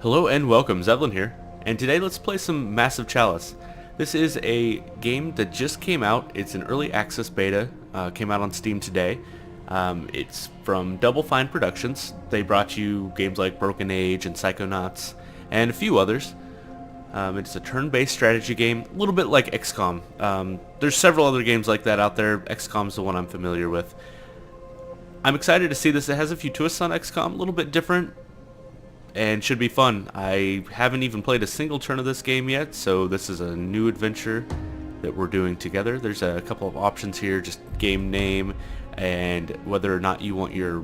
Hello and welcome, Zevlin here, and today let's play some Massive Chalice. This is a game that just came out. It's an early access beta, came out on Steam today. It's from Double Fine Productions. They brought you games like Broken Age and Psychonauts, and a few others. It's a turn-based strategy game, a little bit like XCOM. There's several other games like that out there. XCOM's the one I'm familiar with. I'm excited to see this. It has a few twists on XCOM, a little bit different, and should be fun. I haven't even played a single turn of this game yet, so this is a new adventure that we're doing together. There's a couple of options here, just game name and whether or not you want your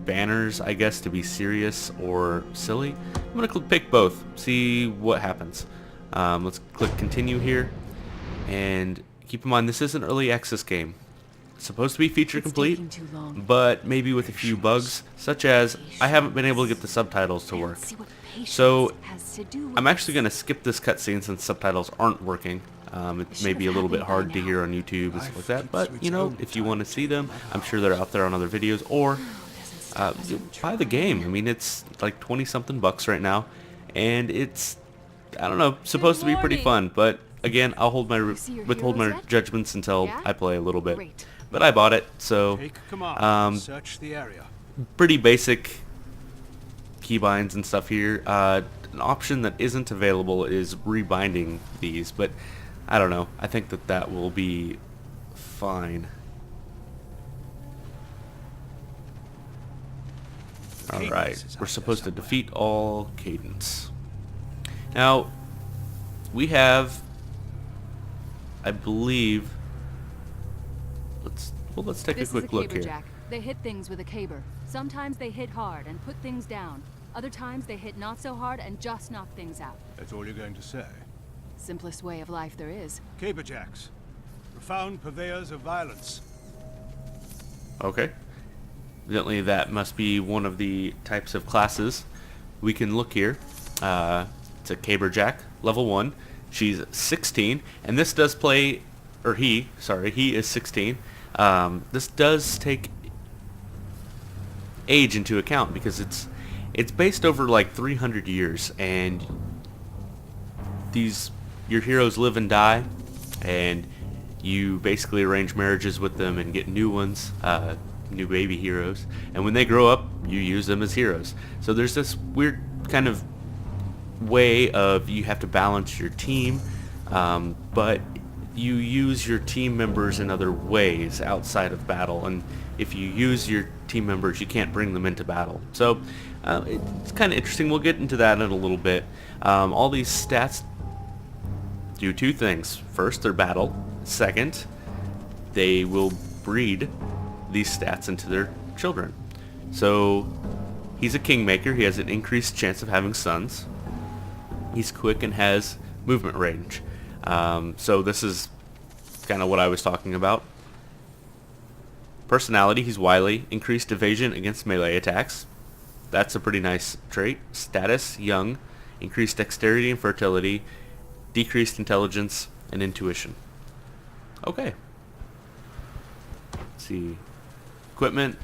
banners, I guess, to be serious or silly. I'm going to pick both, see what happens. Let's click continue here, and keep in mind this is an early access game. It's supposed to be feature complete, but maybe with a few bugs, such as I haven't been able to get the subtitles to work. So I'm actually going to skip this cutscene since subtitles aren't working. It may be a little bit hard to hear on YouTube and stuff like that, but you know, if you want to see them, I'm sure they're out there on other videos, or buy the game. I mean, it's like 20 something bucks right now, and it's, I don't know, supposed to be pretty fun, but again, I'll withhold my judgments until I play a little bit. But I bought it, so Search the area. pretty basic keybinds and stuff here. An option that isn't available is rebinding these, but I don't know. I think that will be fine. Alright, we're supposed to defeat all cadence. Now, we have, I believe, let's take a quick look here. Jack. They hit things with a caber. Sometimes they hit hard and put things down. Other times they hit not so hard and just knock things out. That's all you're going to say. Simplest way of life there is. Caberjacks. Profound purveyors of violence. Okay. Evidently that must be one of the types of classes. We can look here. It's a Caberjack, level 1. She's 16, and this does play, or he is 16. This does take age into account because it's based over like 300 years, and your heroes live and die, and you basically arrange marriages with them and get new ones, new baby heroes, and when they grow up you use them as heroes. So there's this weird kind of way of you have to balance your team, but you use your team members in other ways outside of battle, and if you use your team members you can't bring them into battle. So it's kind of interesting. We'll get into that in a little bit. All these stats do two things. First, they're battle. Second, they will breed these stats into their children. So he's a kingmaker. He has an increased chance of having sons. He's quick and has movement range. So this is kind of what I was talking about. Personality, he's wily. Increased evasion against melee attacks. That's a pretty nice trait. Status, young. Increased dexterity and fertility. Decreased intelligence and intuition. Okay. Let's see. Equipment.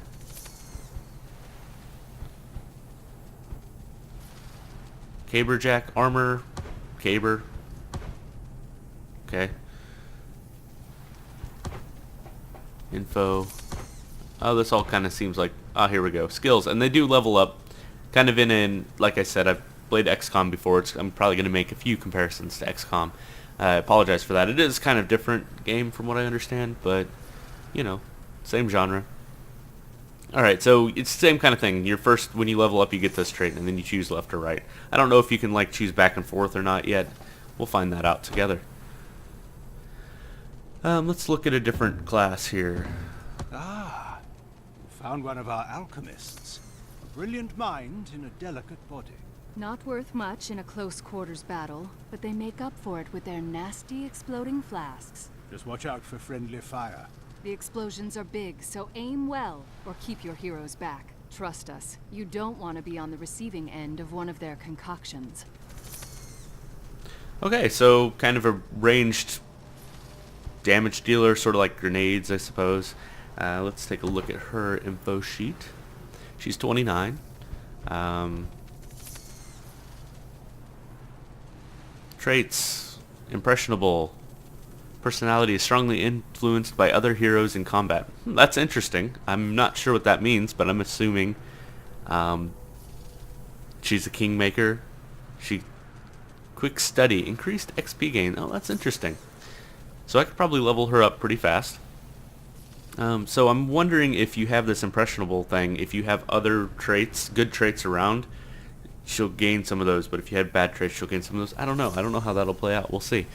Caberjack, armor. Caber. Okay. Info. Oh, this all kind of seems like, here we go. Skills, and they do level up. Kind of like I said, I've played XCOM before. I'm probably going to make a few comparisons to XCOM. I apologize for that. It is kind of different game from what I understand, but, you know, same genre. Alright, so it's the same kind of thing. When you level up, you get this trait, and then you choose left or right. I don't know if you can, like, choose back and forth or not yet. We'll find that out together. Let's look at a different class here. Ah, you found one of our alchemists. A brilliant mind in a delicate body. Not worth much in a close quarters battle, but they make up for it with their nasty exploding flasks. Just watch out for friendly fire. The explosions are big, so aim well or keep your heroes back. Trust us, you don't want to be on the receiving end of one of their concoctions. Okay, so kind of a ranged damage dealer, sort of like grenades, I suppose. Let's take a look at her info sheet. She's 29. Traits. Impressionable. Personality is strongly influenced by other heroes in combat. That's interesting. I'm not sure what that means, but I'm assuming she's a kingmaker. Quick study. Increased XP gain. Oh, that's interesting. So I could probably level her up pretty fast. So I'm wondering if you have this impressionable thing, if you have other traits, good traits around, she'll gain some of those. But if you had bad traits, she'll gain some of those. I don't know. I don't know how that'll play out. We'll see.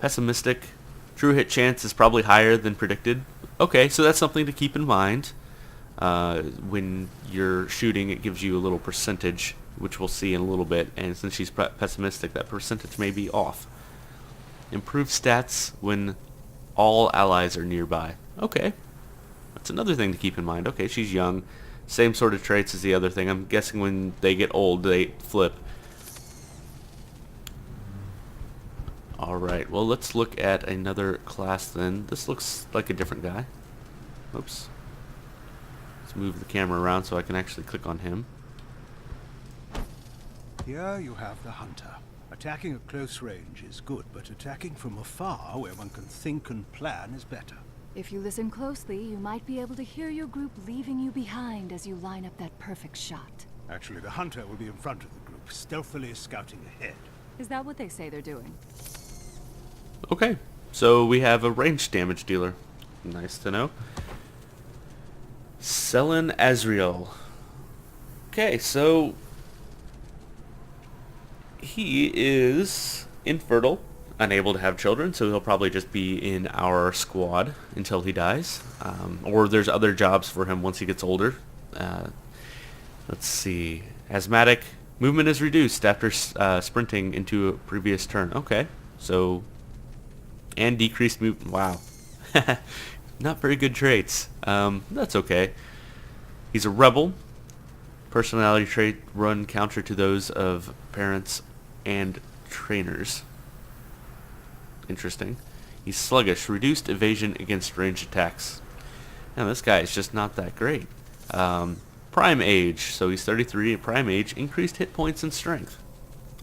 Pessimistic. True hit chance is probably higher than predicted. Okay, so that's something to keep in mind. When you're shooting, it gives you a little percentage, which we'll see in a little bit. And since she's pessimistic, that percentage may be off. Improved stats when all allies are nearby. Okay. That's another thing to keep in mind. Okay, she's young. Same sort of traits as the other thing. I'm guessing when they get old, they flip. Alright, well, let's look at another class then. This looks like a different guy. Oops. Let's move the camera around so I can actually click on him. Here you have the hunter. Attacking at close range is good, but attacking from afar, where one can think and plan, is better. If you listen closely, you might be able to hear your group leaving you behind as you line up that perfect shot. Actually, the hunter will be in front of the group, stealthily scouting ahead. Is that what they say they're doing? Okay, so we have a ranged damage dealer. Nice to know. Selen Azriel. Okay, so he is infertile, unable to have children, so he'll probably just be in our squad until he dies. Or there's other jobs for him once he gets older. Let's see. Asthmatic. Movement is reduced after sprinting into a previous turn. Okay, so... And decreased movement. Wow. Not very good traits. That's okay. He's a rebel. Personality trait run counter to those of parents and trainers. Interesting. He's sluggish. Reduced evasion against ranged attacks. Now this guy is just not that great. Prime age. So he's 33 at prime age. Increased hit points and strength.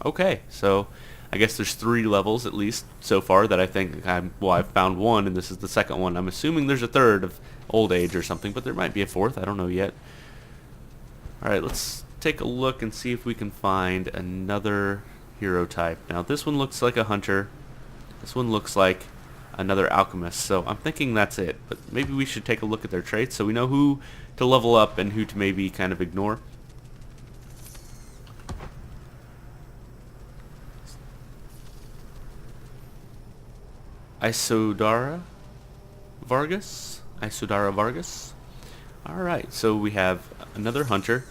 Okay, so I guess there's 3 levels at least so far that I think I've found one, and this is the second one. I'm assuming there's a third of old age or something, but there might be a fourth. I don't know yet. Alright, let's take a look and see if we can find another hero type. Now this one looks like a hunter. This one looks like another alchemist. So I'm thinking that's it, but maybe we should take a look at their traits so we know who to level up and who to maybe kind of ignore. Isodara Vargas. Alright, so we have another hunter.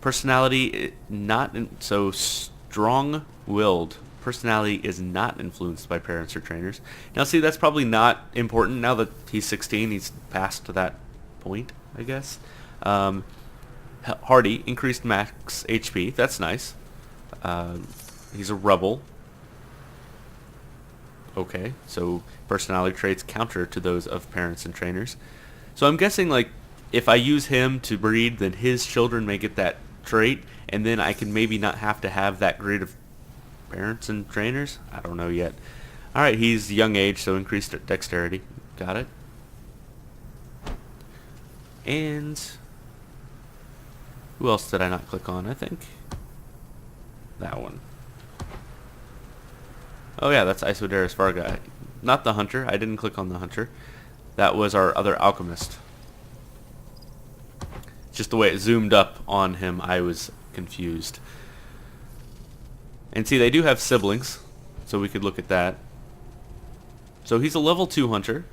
Personality so strong-willed. Personality is not influenced by parents or trainers. Now see, that's probably not important now that he's 16. He's past that point, I guess. Hardy, increased max HP. That's nice. He's a rebel. Okay, so personality traits counter to those of parents and trainers. So I'm guessing, like, if I use him to breed, then his children may get that trait, and then I can maybe not have to have that grade of parents and trainers? I don't know yet. Alright, he's young age, so increased dexterity. Got it. And who else did I not click on? I think that one. Oh yeah, that's Isodaris Varga. Not the hunter. I didn't click on the hunter. That was our other alchemist. Just the way it zoomed up on him, I was confused. And see, they do have siblings, so we could look at that. So he's a level 2 hunter.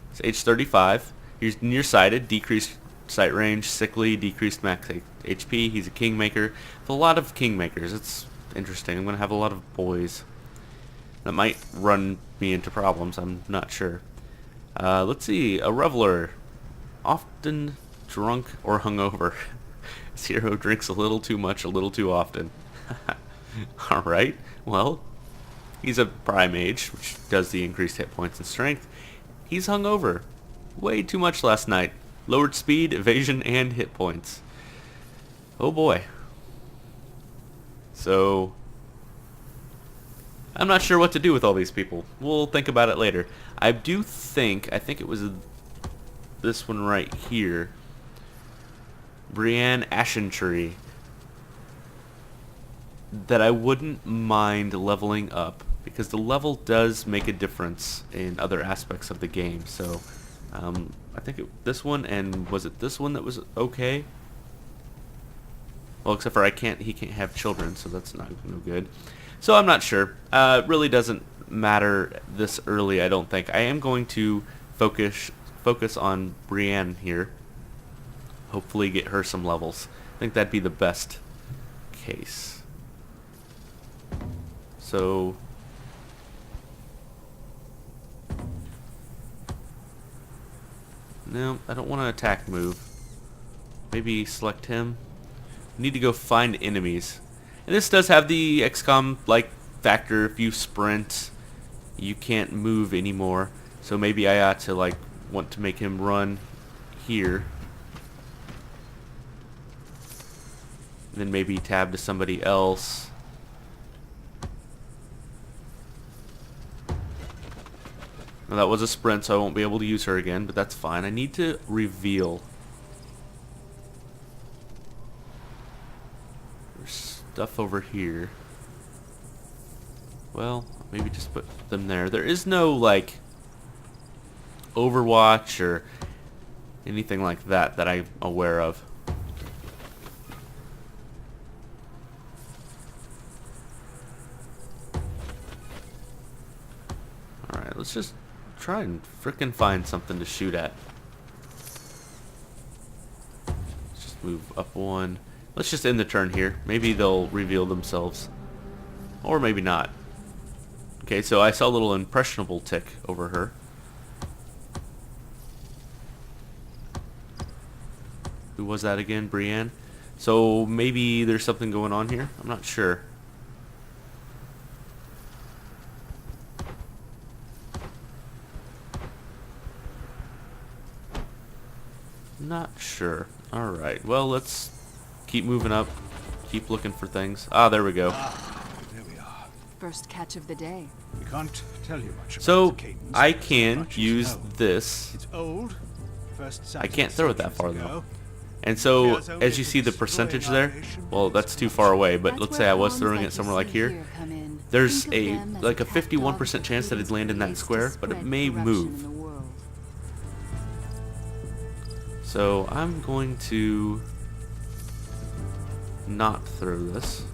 He's age 35. He's nearsighted, decreased sight range, sickly, decreased max HP. He's a kingmaker. With a lot of kingmakers. It's interesting. I'm going to have a lot of boys. That might run me into problems. I'm not sure. Let's see. A reveler. Often drunk or hungover. This hero drinks a little too much, a little too often. Alright. Well, he's a prime age, which does the increased hit points and strength. He's hungover. Way too much last night. Lowered speed, evasion, and hit points. Oh boy. So I'm not sure what to do with all these people. We'll think about it later. I think it was this one right here. Brienne Ashentree. That I wouldn't mind leveling up, because the level does make a difference in other aspects of the game. So I think this one, and was it this one that was okay? Well, except for he can't have children, so that's no good. So I'm not sure. It really doesn't matter this early, I don't think. I am going to focus on Brienne here. Hopefully get her some levels. I think that'd be the best case. So no, I don't want to attack move. Maybe select him. Need to go find enemies. And this does have the XCOM like factor. If you sprint, you can't move anymore. So maybe I ought to want to make him run here. And then maybe tab to somebody else. Now that was a sprint, so I won't be able to use her again, but that's fine. I need to reveal. There's stuff over here. Well, maybe just put them there. There is no, Overwatch or anything like that that I'm aware of. Alright, let's just try and frickin' find something to shoot at. Let's just move up one. Let's just end the turn here. Maybe they'll reveal themselves. Or maybe not. Okay, so I saw a little impressionable tick over her. Who was that again? Brienne? So maybe there's something going on here? I'm not sure. Not sure. Alright, well, let's keep moving up. Keep looking for things. Ah, there we go. There we are. First catch of the day. We can't tell you much about So, the cadence, I but so can much is use known. this. It's old. First I can't throw it that far, centuries though. ago. And so, Here's only as you to see the destroy percentage our there, nation well, with that's its too far away, but That's let's where say I was pawns throwing like it you somewhere like see here. come in. There's Think of a them as like a pack 51% dogs chance that with it'd land in that ways to square, but it spread may corruption in move. the world. So I'm going to not throw this.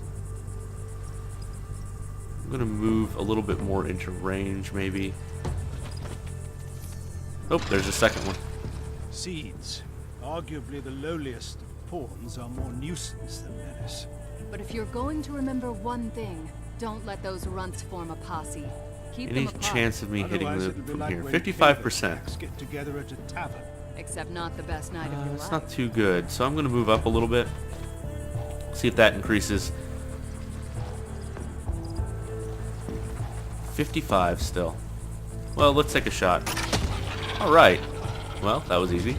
I'm going to move a little bit more into range, maybe. Oh, there's a second one. Seeds, arguably the lowliest of pawns, are more nuisance than menace. But if you're going to remember one thing, don't let those runts form a posse. Keep Any them apart. chance of me hitting Otherwise, them it'll be from like here? when 55%. packs get together at a tavern. Except not the best night of your It's life. not too good. So I'm going to move up a little bit. See if that increases. 55 still. Well, let's take a shot. Alright. Well, that was easy.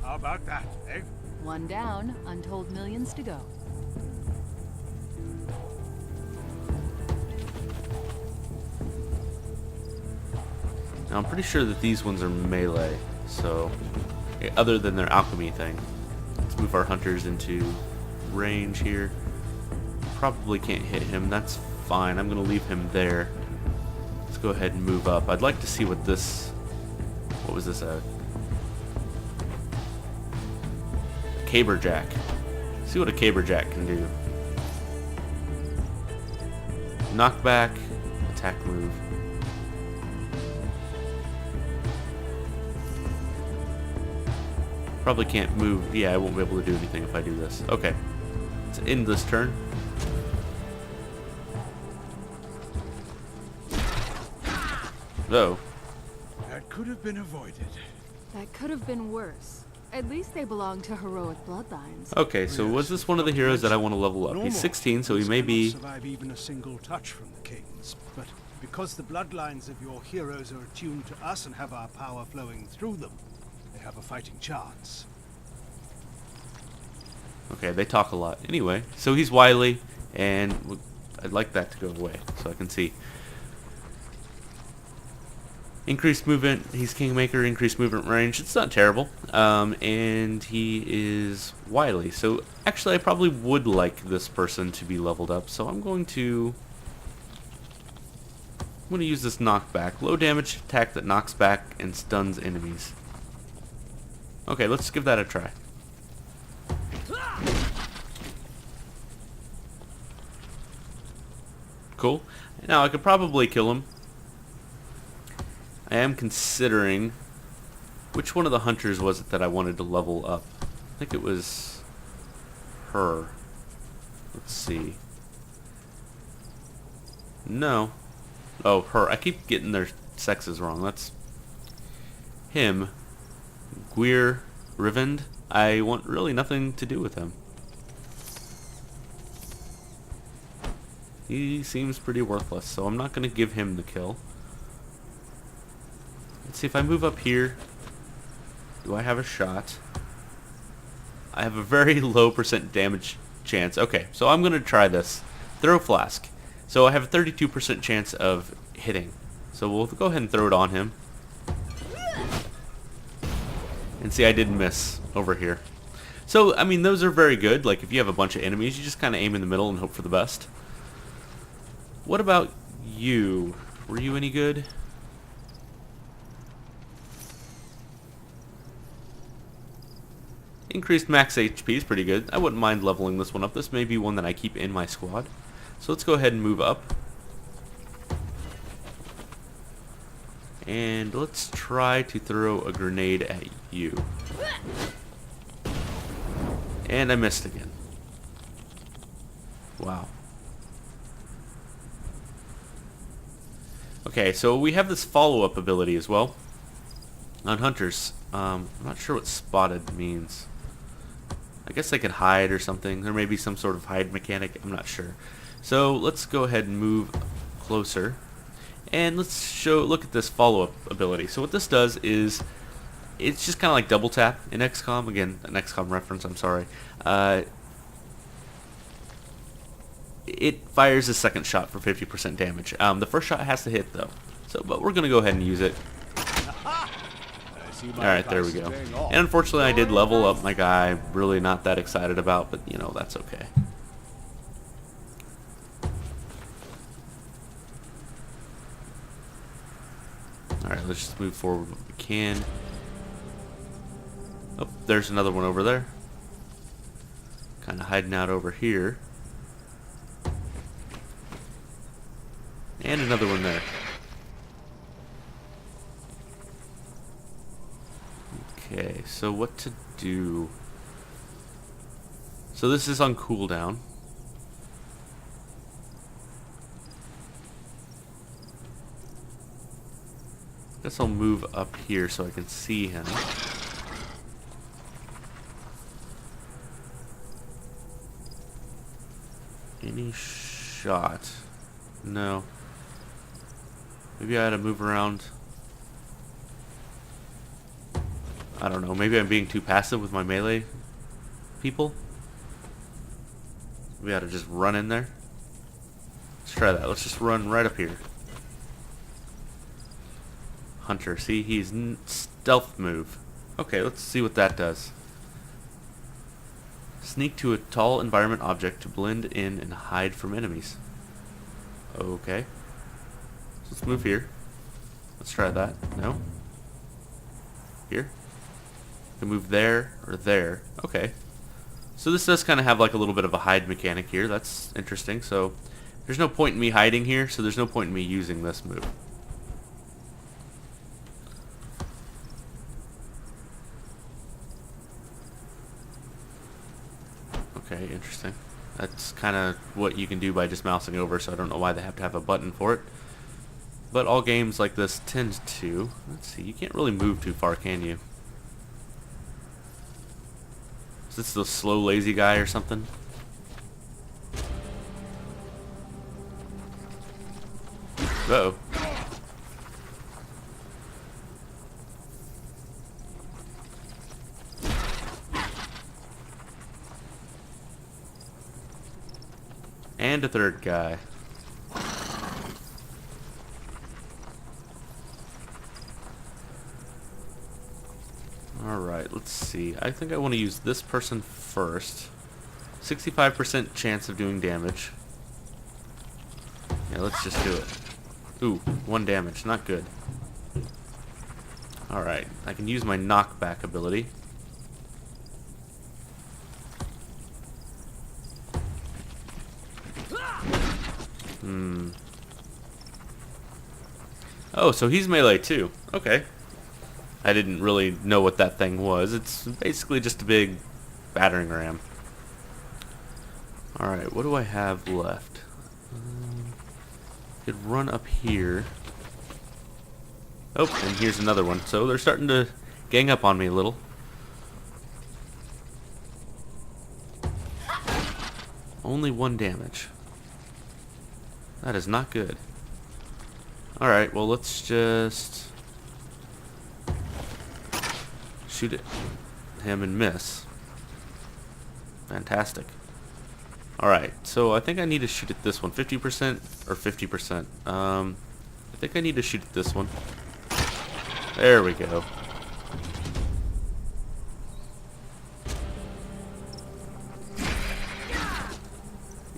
How about that, eh? One down, untold millions to go. Now, I'm pretty sure that these ones are melee. So, other than their alchemy thing. Let's move our hunters into range here. Probably can't hit him. That's fine. I'm going to leave him there. Let's go ahead and move up. I'd like to see what this... What was this at? Caberjack. See what a Caberjack can do. Knockback. Attack move. Probably can't move. Yeah, I won't be able to do anything if I do this. Okay. Let's end this turn. Oh. That could have been avoided. That could have been worse. At least they belong to heroic bloodlines. Okay, so was this one of the heroes that I want to level up? He's 16, so he may be... survive even a single touch from the kings, but because the bloodlines of your heroes are attuned to us and have our power flowing through them, they have a fighting chance. Okay, they talk a lot. Anyway, so he's wily, and I'd like that to go away so I can see. Increased movement, he's Kingmaker, increased movement range. It's not terrible. And he is wily. So actually I probably would like this person to be leveled up. So I'm going to use this knockback. Low damage attack that knocks back and stuns enemies. Okay, let's give that a try. Cool. Now I could probably kill him. I am considering which one of the hunters was it that I wanted to level up. I think it was her. Let's see. No. Oh, her. I keep getting their sexes wrong. That's him. Gwir Rivend. I want really nothing to do with him. He seems pretty worthless, so I'm not going to give him the kill. Let's see if I move up here. Do I have a shot? I have a very low % damage chance. Okay, so I'm going to try this. Throw flask. So I have a 32% chance of hitting. So we'll go ahead and throw it on him. And see, I did miss over here. So, I mean, those are very good. Like, if you have a bunch of enemies, you just kind of aim in the middle and hope for the best. What about you? Were you any good? Increased max HP is pretty good. I wouldn't mind leveling this one up. This may be one that I keep in my squad. So let's go ahead and move up. And let's try to throw a grenade at you. And I missed again. Wow. Okay, so we have this follow-up ability as well on hunters. I'm not sure what spotted means. I guess they could hide or something. There may be some sort of hide mechanic. I'm not sure. So let's go ahead and move closer. And let's look at this follow-up ability. So what this does is, it's just kind of like double tap in XCOM. Again, an XCOM reference, I'm sorry. It fires a second shot for 50% damage. The first shot has to hit though. But we're going to go ahead and use it. Alright, there we go. And unfortunately I did level up my guy. Really not that excited about, but you know, that's okay. Alright, let's just move forward what we can. Oh, there's another one over there. Kind of hiding out over here. And another one there. Okay, so what to do? So this is on cooldown. Guess I'll move up here so I can see him. Any shot? No. Maybe I had to move around. I don't know. Maybe I'm being too passive with my melee people. We ought to just run in there. Let's try that. Let's just run right up here. Hunter. See, he's stealth move. Okay, let's see what that does. Sneak to a tall environment object to blend in and hide from enemies. Okay. Let's move here. Let's try that. No? Here? We can move there or there. Okay. So this does kind of have like a little bit of a hide mechanic here. That's interesting. So there's no point in me hiding here, so there's no point in me using this move. Okay, interesting. That's kind of what you can do by just mousing over, so I don't know why they have to have a button for it. But all games like this tend to. Let's see, you can't really move too far, can you? Is this the slow, lazy guy or something? Uh-oh. And a third guy. Alright, let's see. I think I want to use this person first. 65% chance of doing damage. Yeah, let's just do it. Ooh, 1 damage. Not good. Alright, I can use my knockback ability. Oh, so he's melee too. Okay. I didn't really know what that thing was. It's basically just a big battering ram. Alright, what do I have left? Could run up here. Oh, and here's another one. So they're starting to gang up on me a little. Only 1 damage. That is not good. Alright, well let's just shoot at him and miss. Fantastic. Alright, so I think I need to shoot at this one. 50% or 50%? I think I need to shoot at this one. There we go.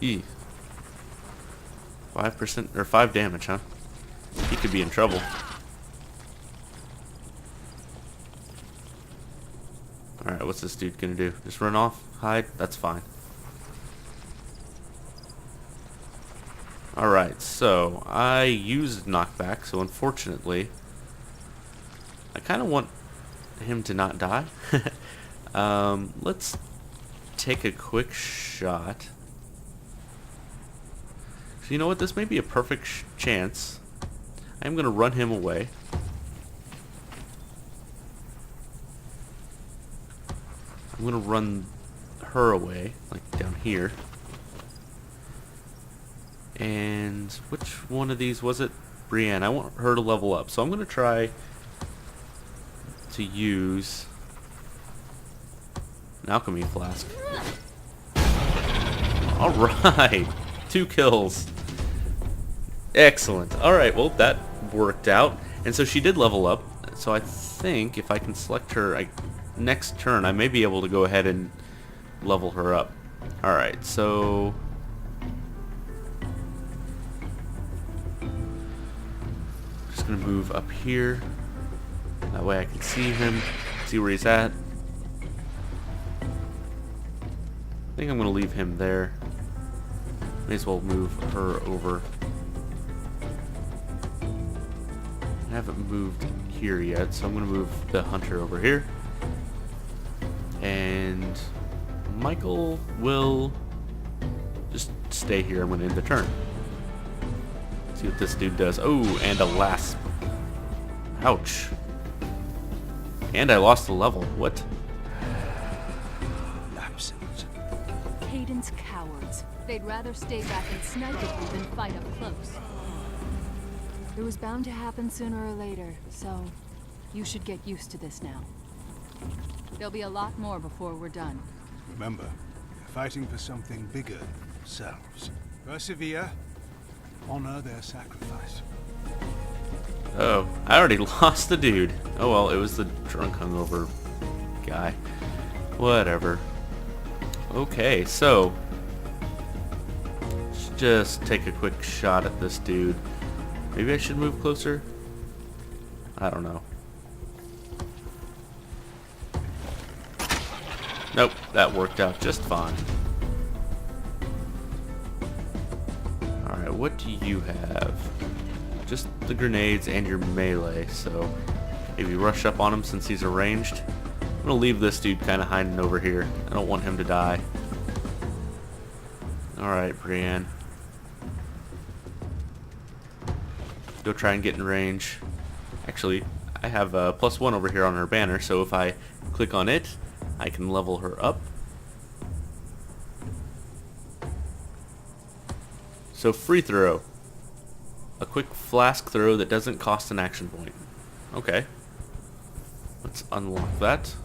E. 5% or 5 damage, huh? He could be in trouble. Alright, what's this dude gonna do? Just run off? Hide? That's fine. Alright, so I used knockback, so unfortunately I kinda want him to not die. Let's take a quick shot. So you know what? This may be a perfect chance. I'm going to run him away. I'm going to run her away, like down here. And which one of these was it? Brienne. I want her to level up. So I'm going to try to use an alchemy flask. Alright. 2 kills. Excellent. Alright, well that worked out. And so she did level up. So I think if I can select her next turn, I may be able to go ahead and level her up. Alright, so just gonna move up here. That way I can see him, see where he's at. I think I'm gonna leave him there. May as well move her over. I haven't moved here yet, so I'm going to move the hunter over here. And Michael will just stay here. I'm going to end the turn. See what this dude does. Oh, and a lasp. Ouch. And I lost the level. What? Lapsings. Caden's cowards. They'd rather stay back and snipe at you than fight up close. It was bound to happen sooner or later, so you should get used to this now. There'll be a lot more before we're done. Remember, they're fighting for something bigger than themselves. Persevere. Honor their sacrifice. Oh, I already lost the dude. Oh well, it was the drunk hungover guy. Whatever. Okay, so let's just take a quick shot at this dude. Maybe I should move closer? I don't know. Nope, that worked out just fine. Alright, what do you have? Just the grenades and your melee, so maybe rush up on him since he's ranged. I'm gonna leave this dude kind of hiding over here. I don't want him to die. Alright, Brienne. Go try and get in range. Actually, I have a +1 over here on her banner, so if I click on it, I can level her up. So free throw. A quick flask throw that doesn't cost an action point. Okay. Let's unlock that.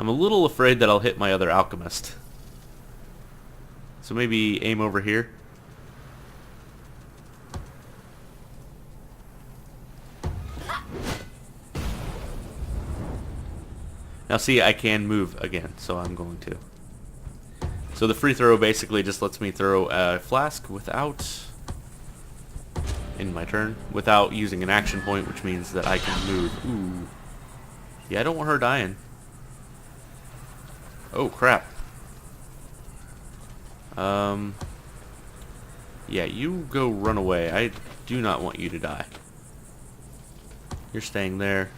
I'm a little afraid that I'll hit my other alchemist. So maybe aim over here. Now see, I can move again, so I'm going to. So the free throw basically just lets me throw a flask without, in my turn, without using an action point, which means that I can move. Ooh. Yeah, I don't want her dying. Oh, crap. Yeah, you go run away. I do not want you to die. You're staying there.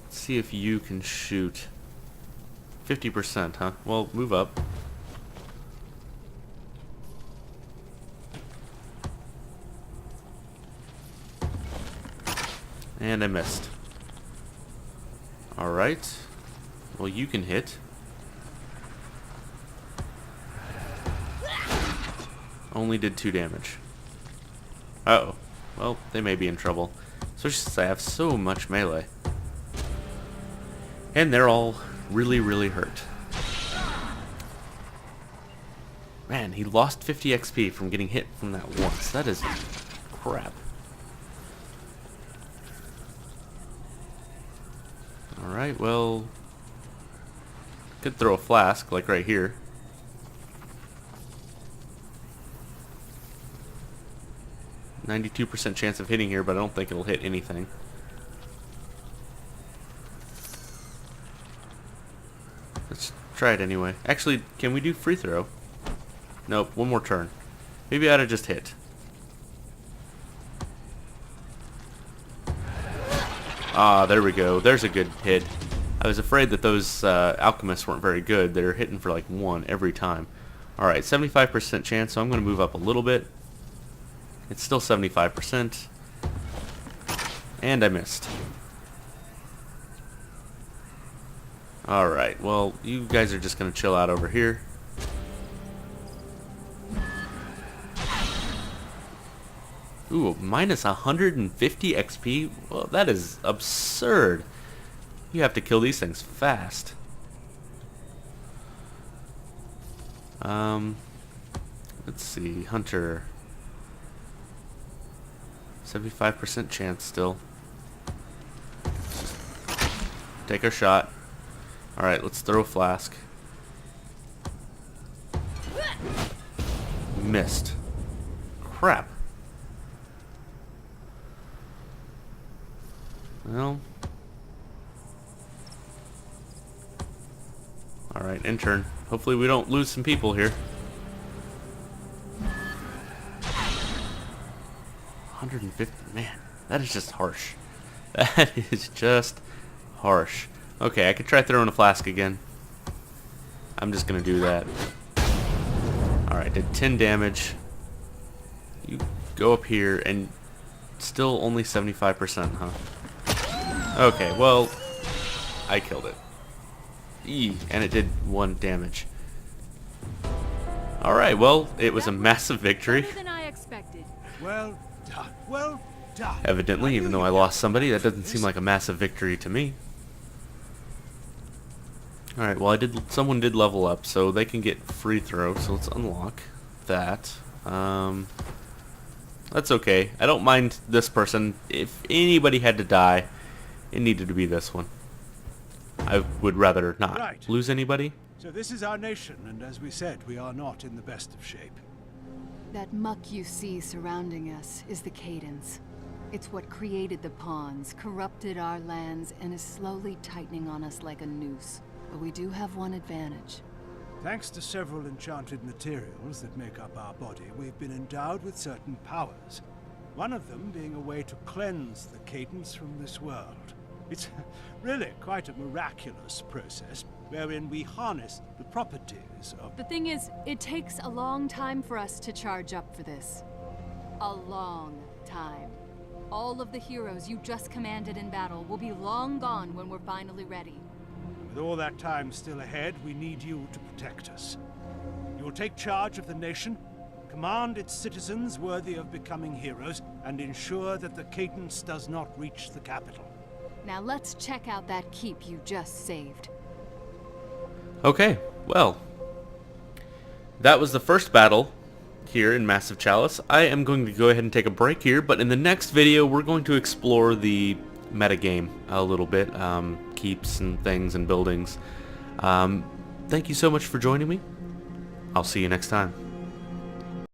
Let's see if you can shoot. 50%, huh? Well, move up. And I missed. Alright. Well, you can hit. Only did 2 damage. Uh-oh. Well, they may be in trouble. Especially since I have so much melee. And they're all really, really hurt. Man, he lost 50 XP from getting hit from that once. That is crap. Alright, well... could throw a flask, like right here. %92 chance of hitting here, but I don't think it'll hit anything. Let's try it anyway. Actually, can we do free throw? Nope, one more turn. Maybe I ought to just hit. Ah, there we go. There's a good hit. I was afraid that those alchemists weren't very good. They're hitting for like 1 every time. Alright, 75% chance, so I'm going to move up a little bit. It's still 75%. And I missed. Alright, well, you guys are just going to chill out over here. Ooh, minus 150 XP? Well, that is absurd. You have to kill these things fast. Let's see, Hunter. 75% chance still. Take our shot. Alright, let's throw a flask. Missed. Crap. Well. Alright, intern. Hopefully we don't lose some people here. 150, man, that is just harsh. That is just harsh. Okay, I could try throwing a flask again. I'm just gonna do that. Alright, did 10 damage. You go up here and still only 75%, huh? Okay, well, I killed it. And it did 1 damage. Alright, well, it was a massive victory. Better than I expected. Well done. Well done. Evidently, even though I lost somebody, that doesn't seem like a massive victory to me. Alright, well, someone did level up, so they can get free throw, so let's unlock that. That's okay. I don't mind this person. If anybody had to die, it needed to be this one. I would rather not lose anybody. So this is our nation, and as we said, we are not in the best of shape. That muck you see surrounding us is the Cadence. It's what created the pawns, corrupted our lands, and is slowly tightening on us like a noose. But we do have one advantage. Thanks to several enchanted materials that make up our body, we've been endowed with certain powers. One of them being a way to cleanse the Cadence from this world. It's really quite a miraculous process, wherein we harness the properties of... The thing is, it takes a long time for us to charge up for this. A long time. All of the heroes you just commanded in battle will be long gone when we're finally ready. With all that time still ahead, we need you to protect us. You will take charge of the nation, command its citizens worthy of becoming heroes, and ensure that the Cadence does not reach the capital. Now let's check out that keep you just saved. Okay, well, that was the first battle here in Massive Chalice. I am going to go ahead and take a break here, but in the next video we're going to explore the metagame a little bit, keeps and things and buildings. Thank you so much for joining me. I'll see you next time.